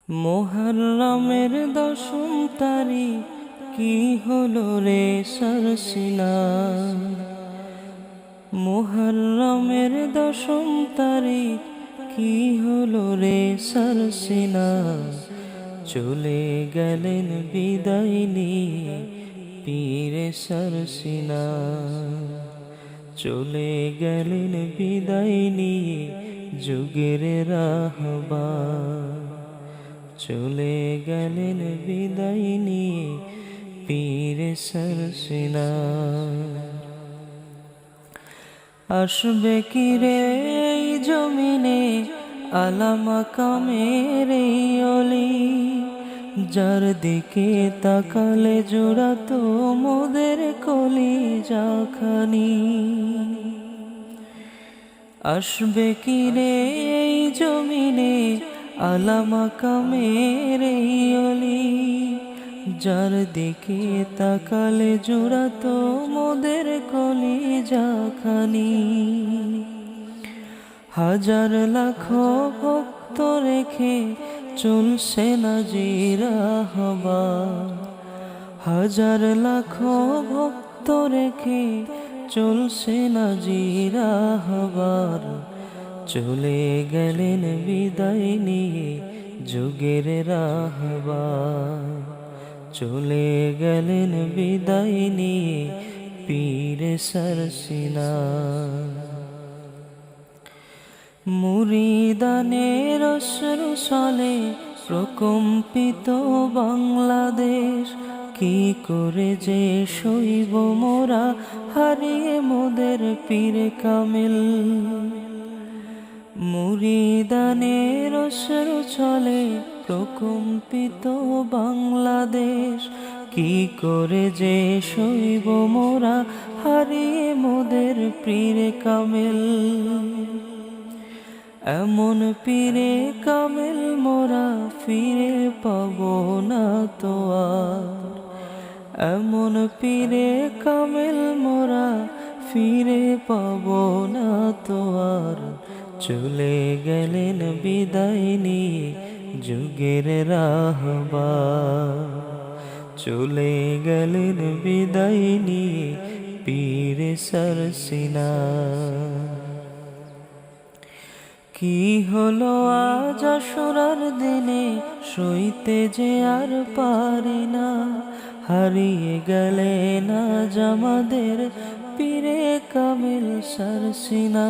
মুহররমের দশম তারিখ কি হলো রে সরসিনা। মুহররমের দশম তারিখ কি হলো রে সরসিনা। চলে গেলেন বিদায় নিয়ে পীরে সরসিনা। চলে গেলেন বিদায় নিয়ে যুগের রাহবার। চলে গেলেন বিদায় নিয়ে পীরে সরসিনা। আসবে কি রে এই জমিনে আলা মাকামের এই অলি, যার দিকে তাকালে জোড়াতো মোদের কলিজাখানি। আসবে কি রে এই জমিনে আলা মাকামের এই অলি, যার দিকে তাকালে জোড়াতো মোদের কলিজাখানি। হাজার লাখো ভক্ত রেখে চলছে না জিরাহবার। হাজার লাখো ভক্ত রেখে চলছে না জিরাহবার। চলে গেলেন বিদায় নিয়ে যুগের রাহবার। চলে গেলেন বিদায় নিয়ে পীরে সরসিনা। মুরিদানের অশ্রু ছলে প্রকম্পিত বাংলাদেশ, কি করে যে সইব মোরা হারিয়ে মোদের পীরে কামিল। মুরিদানের অশ্রু ছলে প্রকম্পিত বাংলাদেশ, কি করে যে সইব মোরা হারিয়ে মোদের পীরে কামিল। এমন পীরে কামিল মোরা ফিরে পাব না তো আর। এমন পীরে কামিল মোরা ফিরে পাব না তো আর। চলে গেলেন বিদায় নিয়ে যুগের রাহবার। চলে গেলেন বিদায় নিয়ে পীরে সরসিনা। কি হলো আজ আশুরার দিনে সইতে যে আর পারি না। হারিয়ে গেলেন আজ আমাদের পীরে কামিল সরসিনা।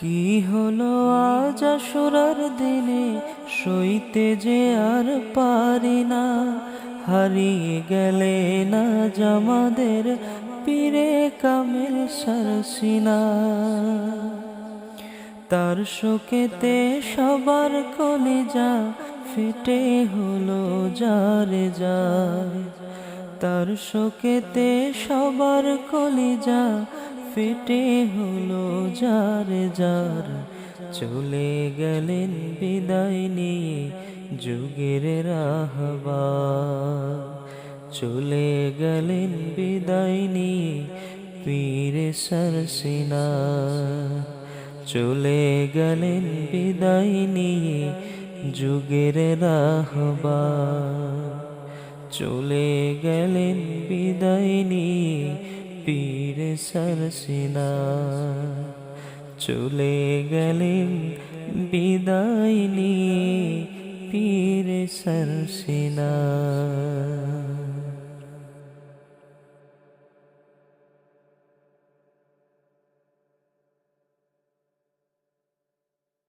কি হলো আজ আশুরার দিনে সইতে যে আর পারি না। হারিয়ে গেলেন আজ আমাদের পীরে কামিল সরসিনা। তার শোকেতে সবার কলিজা ফেটে হলো যারে যায়। তার শোকেতে সবার কলিজা ফেটে হলো যারে যার। চলে গেলেন বিদায় নিয়ে যুগের রাহবার। চলে গেলেন বিদায় নিয়ে পীরে সরসিনা। চলে গেলেন বিদায় নিয়ে যুগের রাহবার। চলে গেলেন বিদায় নিয়ে পীরে সরসিনা। চলে গেলেন বিদায় নিয়ে পীরে সরসিনা।